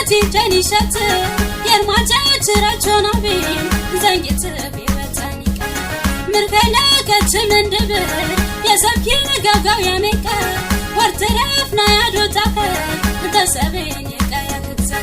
بتي جاني شات يرماجا تراجونا بين زنقت بيوتانيك مرفينا كتشمن دبر يا سبكي قاقا يا ميكا وارترفنا يا دوتاك تسابين يكا يا كتسا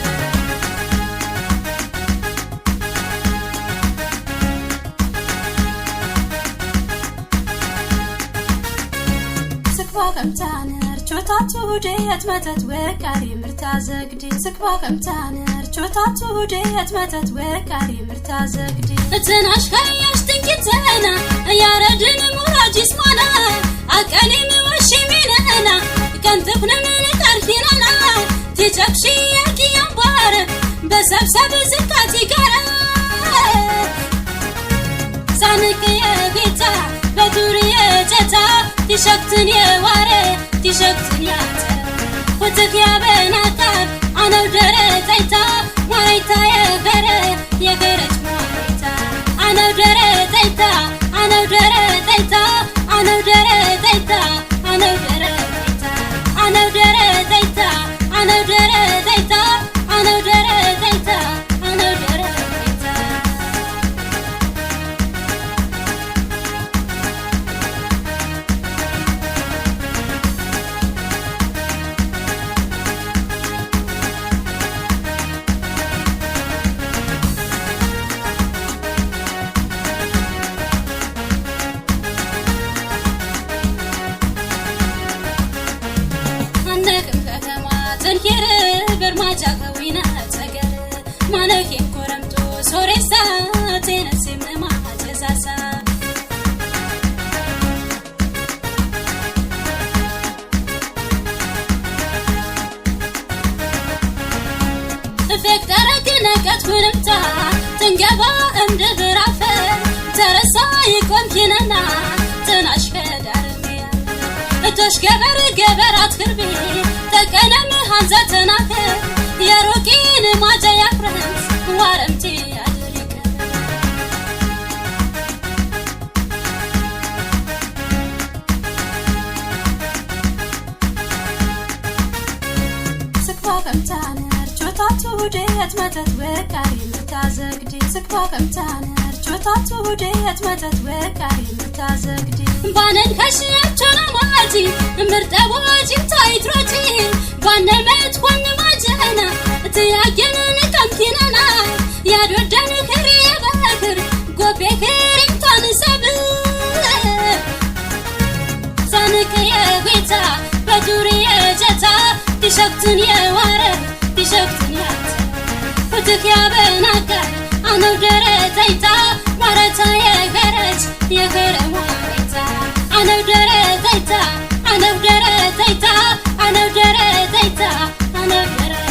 سكوا كمتانر چوتاتو ديت متت وكاري مرتازقدي سكوا كمتانر چوتاتو ديت متت وكاري مرتازقدي تناش خياش تنكتنا يا ردن مراجي اسمنا اكاني موشي مننا كنت بنمن كارفينا تجاكشي ياكي ينبار بسبسب زكاتي كارا سانك يا بيتا بدوري يا جتا تشكتني يا واري تشكتني يا ترى فتك يا بناتك أنا ودرت أيتا مايتا يا غيرت يا غيرت مايتا أنا ودرت أيتا أنا ودرت أيتا أنا ودرت أيتا أنا ودرت أيتا أنا ودرت أيتا أنا ودرت أيتا أنا ودرت أيتا أنا ودرت أيتا تنكر برماجا قوينا تقر ما نكين كورمتو سوريسا تنسيم ما جزاسا فيك تركنا كتكونمتا تنقبا امدبر عفر ترسا يكون كيننا تناشفى دارميا تشكبر قبرات خربي تكنا مهانزة تناكر يا روكين ما جاي فرنس وارمتي أدريك سكوا كمتانر چوتاتو ديت متت وكاري مرتازقدي سكوا كمتانر چوتاتو ديت متت وكاري مرتازقدي بانن كشيب چونا ماجي مرتبو جبتاي تروتي بانمت ون ماجنا تياجن كمكيننا يا دودن كري بكر غوبي كري تنسب سانك يا بيتا بدوري يا جتا تشكتني يا واره تشكتني يا فتك يا بناك انا ودرت ايتا مرتا يا غرج يا غير ماريتا انا ودرت ايتا انا ودرت ايتا انا ودرت ايتا انا ودرت ايتا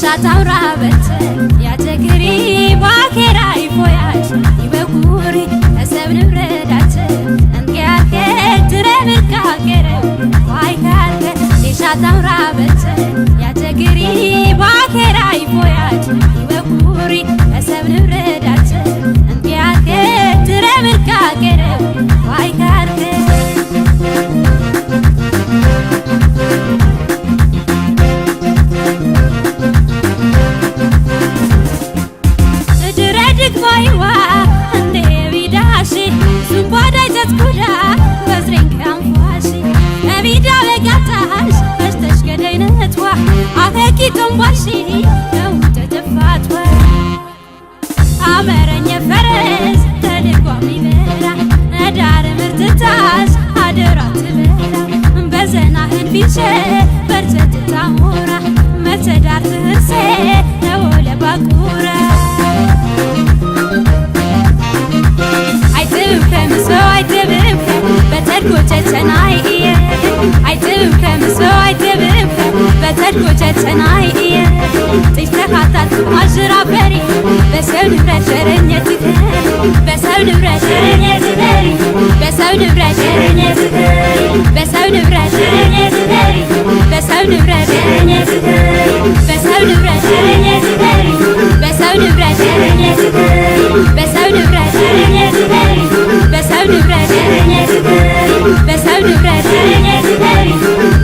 شاتاورابت يا تجري باكراي فوياش يبغوري اسبن بردات انقاك تربك كرم واي كارك شاتاورابت يا تجري باكراي فوياش يبغوري اسبن بردات انقاك تربك كرم واي كارك تنباشي لو تدفعت عمرني فرس تلقومي برا ندار مرتتاش عدرات برا بزناهن في شيء برتت تامورا مرتدار تهرسي لولا باكورا عيتم كمس በተድጎቸተናይ አይትብም ከምሶ አይትብም በተድጎቸተናይ ጥጅ ተካታት ማጅራ በሪ በሰው ንብረት ሸረኘትህ በሰው ንብረት ሸረኘትህ በሰው ንብረት ሸረኘትህ በሰው ንብረት ሸረኘትህ በሰው ንብረት ሸረኘትህ በሰው ንብረት ሸረኘትህ በሰው ንብረት ሸረኘትህ በሰው ንብረት ሸረኘትህ በሰው ንብረት ሸረኘትህ በሰው ንብረት ሸረኘትህ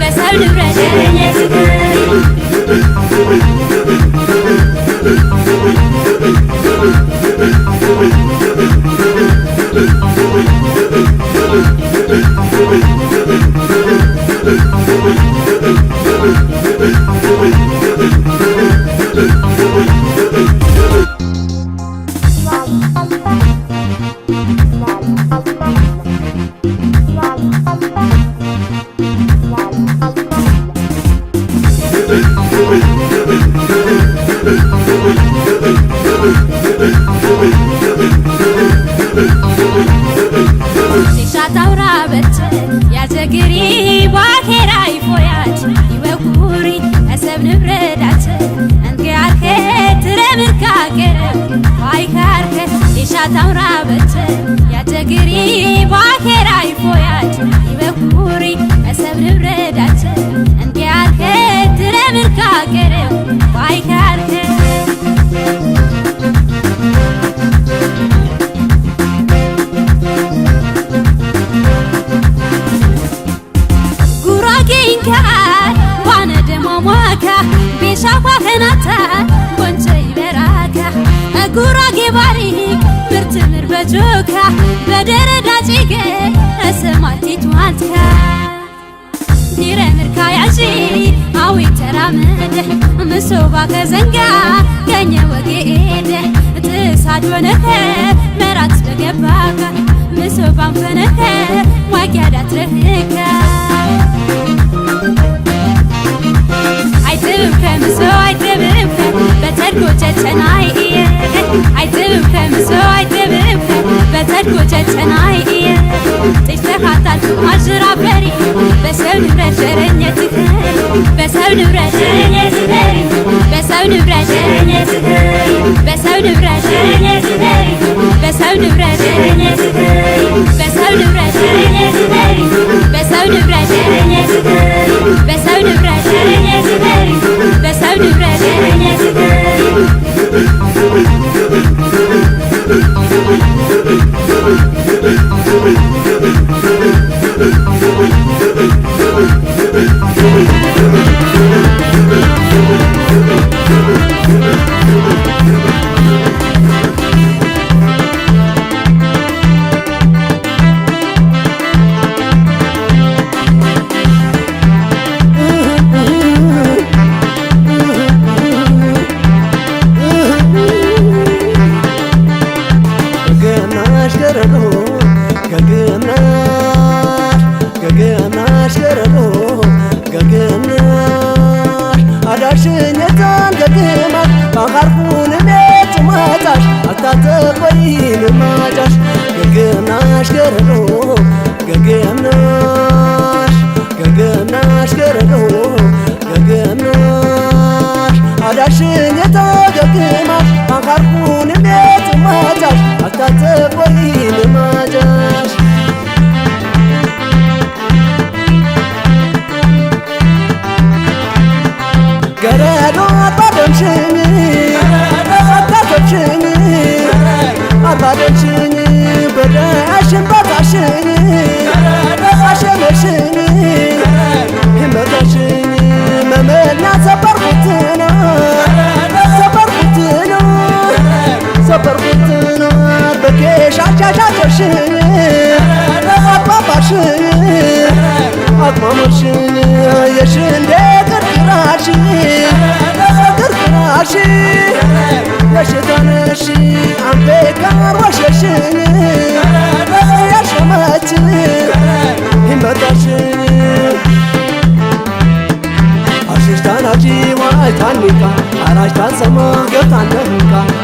በሰው ንብረት ሸረኘትህ ሻታውራ በት ያዘግሪ ባኬራ ይፎያት ይወኩሪ አሰብ ንብረዳት እንግያርከ ትረምርካከረ ዋይካርከ ሻታውራ በት ያዘግሪ ባኬራ ይፎያት ይወኩሪ አሰብ ንብረዳት እንግያርከ ትረምርካከረ ዋይካርከ ዋነ ደሞሞካ ቤሻኳ ከናታ ወንጨ ይበራካ ጉራጌ ባሪ ምርት ምርበጆካ በደረዳ ጭገ እሰማቲት ዋልትካ ዲረ ምርካ ያሺ አዊ ተራመደ ምሶባ ከዘንጋ ገኘ ወጌደ ጥሳድ ወነከ መራት በገባካ ምሶባም ፈነከ ዋጊያዳት ረህካ አይትብም ከምሶ አይትብም በተድጎቸተናይ አይትብም ከምሶ አይትብም በተድጎቸተናይ ጥጅ ተካታት ማጅራ በሪ በሰው ንብረት ሸረኘትህ በሰው ንብረት ሸረኘትህ በሰው ንብረት ሸረኘትህ በሰው ንብረት ሸረኘትህ በሰው ንብረት ሸረኘትህ በሰው ንብረት ሸረኘትህ በሰው ንብረት ሸረኘትህ በሰው ንብረት ሸረኘትህ በሰው ንብረት ሸረኘትህ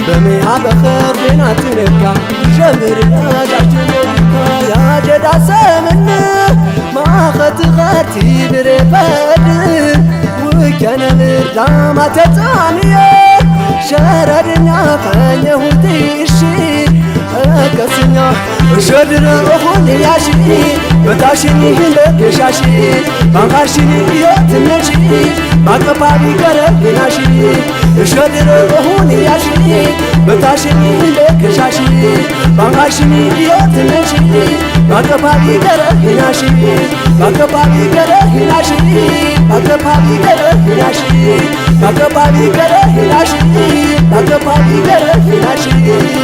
بميها بخير بينا تنكا جمر يا جاشتنكا يا جدا سمنا خطغرتي برفد وكان الدراما تتانية شردنا خانيه تيشي أكسنا شدر أخوني ياشي بتاشيني هلك يشاشي بانغاشيني يوتنشي باكبابي كره يناشي شدر أخوني ياشي بتاشيني هلك يشاشي بانغاشيني يوتنشي باكبابي كره يناشي باكبابي كره يناشي باكبابي كره يناشي باكبابي كره يناشي باكبابي كره يناشي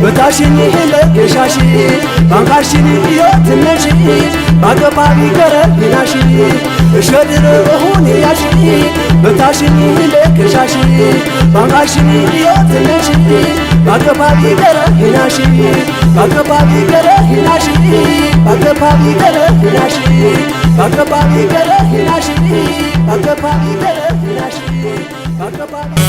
بتاشيني هلك يشاشي بانغاشيني يوتنشي باكبابي كره يناشي شدر أخوني ياشي بتاشيني هلك يشاشي بانغاشيني يوتنشي باكبابي كره يناشي باكبابي كره يناشي باكبابي كره يناشي باكبابي كره يناشي باكبابي كره يناشي باكبابي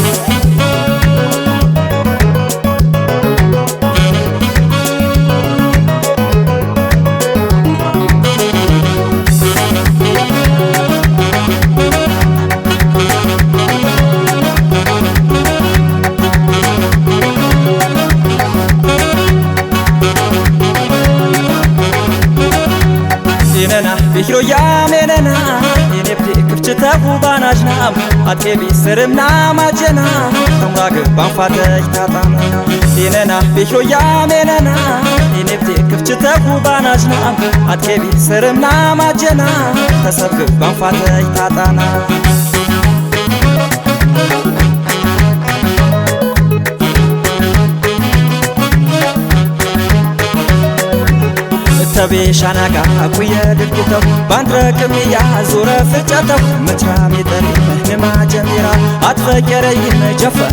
بيشرو يا مننا ينبدي كفتة وبانجنا أتبي سرمنا ما جنا تمراق بانفاتك تاطانا يننا بيشرو يا مننا ينبدي كفتة وبانجنا أتبي سرمنا ما جنا تسبق بانفاتك تاطانا تبيشاناكا أقويا دكتو باندرك ميا زورة فتاتو مترامي تري نما جميرا أتفكري مجفة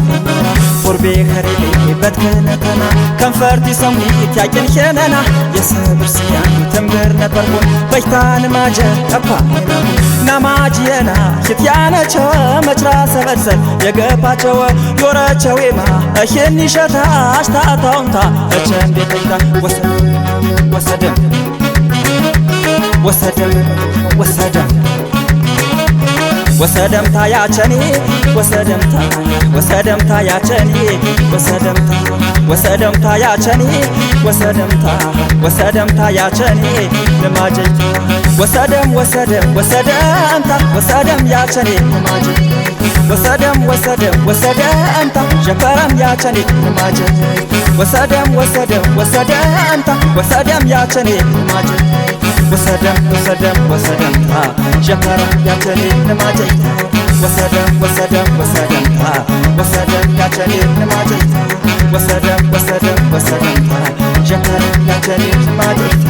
فوربي خريبي بدكنا كنا كنفرتي سمي تاكن خيننا يسبر سيان تمبر نبربون بيتان ماجا أبانينا نماجينا ختيانا چو مجرا سبرسل يقبا چو يورا چويما أخيني شتا أشتا تاونتا أچن بيتيتا وسدم وسدم وسدم ወሰደምታ ያቸኔ ወሰደምታ ወሰደምታ ያቸኔ ወሰደምታ ወሰደምታ ያቸኔ ወሰደምታ ወሰደምታ ያቸኔ ልማጀይታ ወሰደም ወሰደም ወሰደምታ ወሰደም ያቸኔ ልማጀይ ወሰደም ወሰደም ወሰደምታ ጀፈረም ያቸኔ ልማጀይ ወሰደም ወሰደም ወሰደምታ ወሰደም ያቸኔ ልማጀይ ወሰደም ወሰደም ወሰደምታ ጀፈረም ያቸኔ ልማጀይታ ወሰደም ወሰደም ወሰደምታ ወሰደም ያቸኔ ልማጀይታ ወሰደም ወሰደም ወሰደምታ ጀፈረም ያቸኔ ልማጀይታ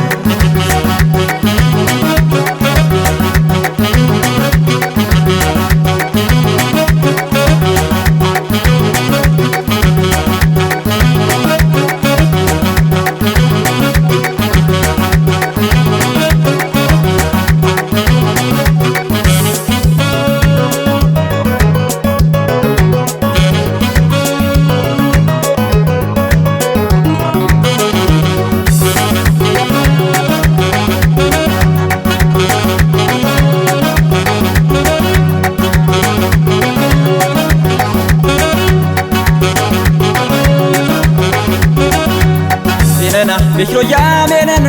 ቤክሮ ያሜነና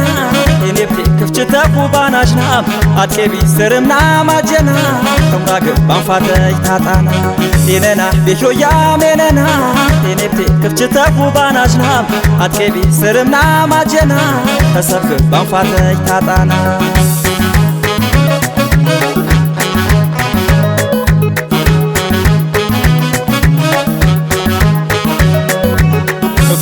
የኔብቴ ክፍችተ ኩባናጅና አጤቢ ስርምና ማጀና ተምራግ ባንፋተይ ታጣና የነና ቤክሮ ያሜነና የኔብቴ ክፍችተ ኩባናጅና አጤቢ ስርምና ማጀና ተሰብክ ባንፋተይ ታጣና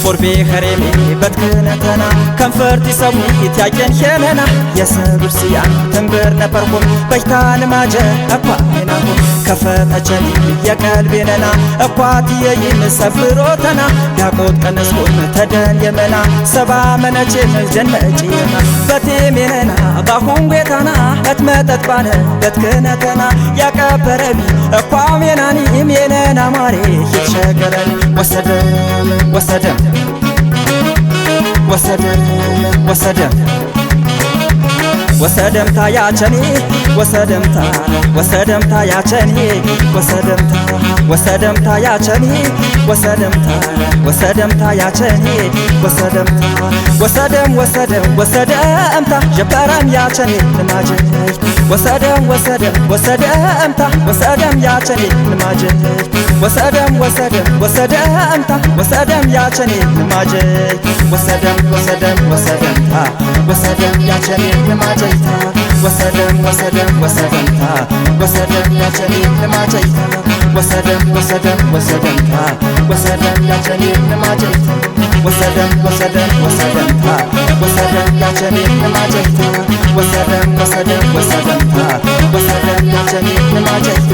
ፎርቤ ኸሬሜ በትክነተና ከንፈርቲ ሰዊት ያየን ሄነና የሰብር ስያን ትንብር ነበርኩም በይታን ማጀ እኳኔናሁ ከፈተቸኒ የቀልቤነና እኳትየይን ሰፍሮተና ዳቆት ቀነስኩም ተደን የመና ሰባ መነቼም ደነጭየና በቴሜነና ባሁን ቤታና እትመጠጥ ባነ በትክነተና ያቀበረቢ እኳሜናኒ ሜነና ማሬ ይትሸገረኒ ወሰደም ወሰደም ወሰደም ወሰደም ወሰደምታ ያቸኔ ወሰደምታ ወሰደምታ ያቸኔ ወሰደምታ ወሰደምታ ያቸኔ ወሰደምታ ወሰደምታ ያቸኔ ወሰደምታ ወሰደም ወሰደም ወሰደምታ ጀፈረም ያቸኔ ልማጀይ ወሰደም ወሰደም ወሰደምታ ወሰደም ያቸኔ ልማጀይ ወሰደም ወሰደም ወሰደምታ ወሰደም ያቸኔ ልማጀይ ወሰደም ወሰደም ወሰደምታ ወሰደም ያቸኔ ልማጀይ ወሰደም ወሰደም ወሰደምታ ወሰደም ያቸኔ ልማጀይታ ወሰደም ወሰደም ወሰደምታ ወሰደም ያቸኔ ልማጀይታ ወሰደም ወሰደም ወሰደምታ ወሰደም ያቸኔ ልማጀይታ ወሰደም ወሰደም ወሰደምታ ወሰደም ያቸኔ ልማጀይታ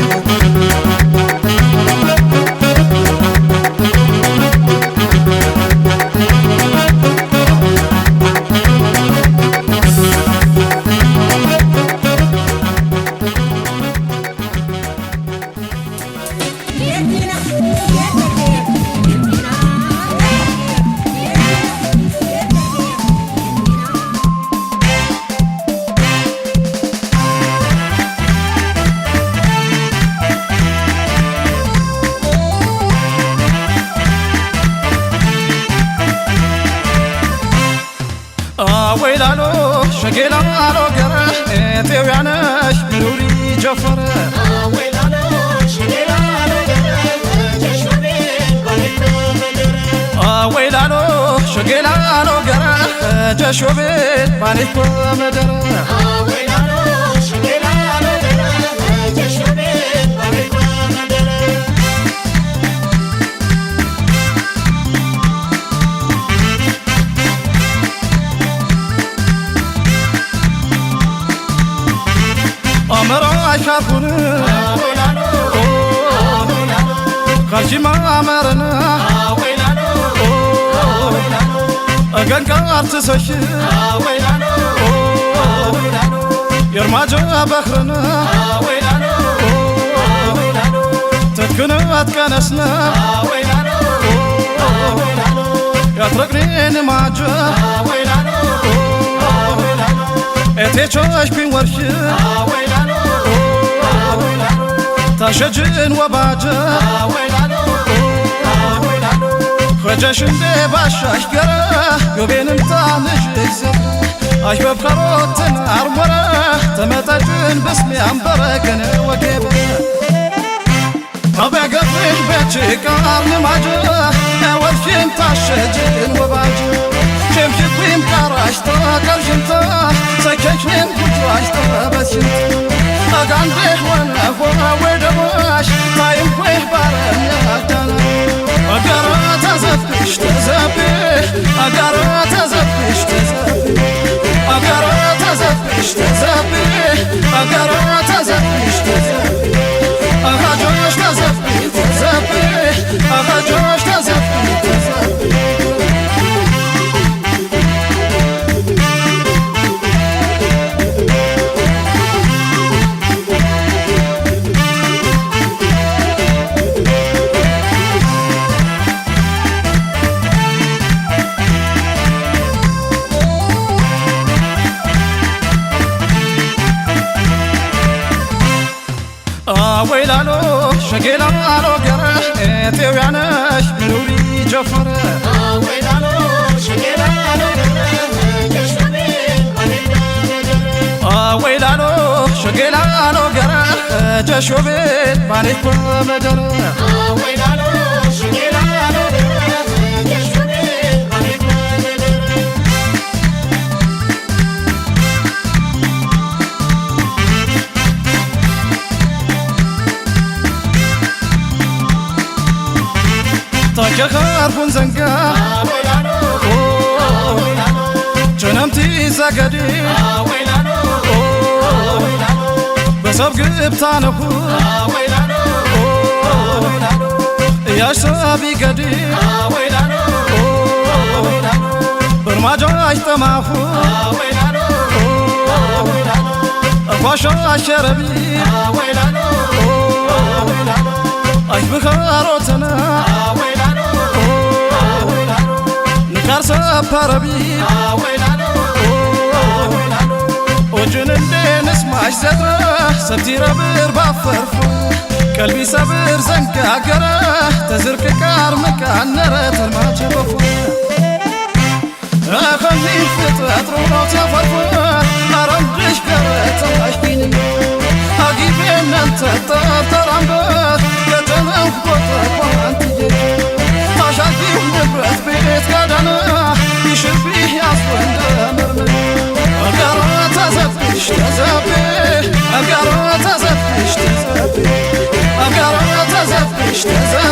ወይላሎ ሸጌላሎ ገረ ኤቴውያነሽ ኑሪ ጀፈረ ወይላሎ ሸጌላሎ ገረ ጀሾቤ ባይቶ መደረ ወይላሎ ሸጌላሎ ገረ ጀሾቤ ባይቶ መደረ ወይላሎ ሸጌላሎ ገረ ጀሾቤ ባይቶ መደረ አመራ አሻኩን ወይላሎ ወይላሎ ካጂማ አመረና ወይላሎ ወይላሎ አገንካ አርትሰሽ ወይላሎ ወይላሎ የርማጀ በኽረና ወይላሎ ወይላሎ ትክነት ቀነስና ወይላሎ ወይላሎ ያትረቅኔን ማጀ ወይላሎ ወይላሎ ኤቴቾሽ ቢንወርሽ ወይላሎ ወይላሎ أشجن وباجة ويلالو ويلالو خجش اللي باشاش قرا يوبين امتانش يكسر أشباب خروتن أرمرة تمتجن بسمي أمبركن وكيبه أبا قفش بيتشي كارن ماجة أولشين تاشجن وباجة شمشت ويم كاراشتا كرشنتا سكشن كتراشتا بسشنتا أقان بيه وانا فوا ويدباش تايم فيه بارم يهدانا أقارا تزفش تزفي أقارا تزفش تزفي أقارا تزفش تزفي أقارا تزفش تزفي أغاجوش تزفي تزفي أغاجوش تزفي تزفي ويلالو شقيلالو قرح تيويانش منوري جفرة ويلالو شقيلالو ويلالو شقيلالو قرح جشوبيت مانيك بمدرة ويلالو شقيلالو طاقة خارفون زنقا جنمتي زاقدي بسبق بتانكو ياش سابي قدي برماجو اجتماعفو أخواشا الشربي أشبه خاروتنا نكار ساباربي وجن اللي نسمعش زدره سبتي ربر بافرفو قلبي صبر زنكا قره تزرك كار مكان نرت الماجبفو أخلي فترة روح تفرفو أرمجش قرت عشقيني أجيبين أنت ترمبت كتنف قطرك وأنت جيت عشاقي ونبرت بيت قدنا يشر فيه يصوين دمرمي أقرأ تزفش تزفي أقرأ تزفش تزفي أقرأ تزفش تزفي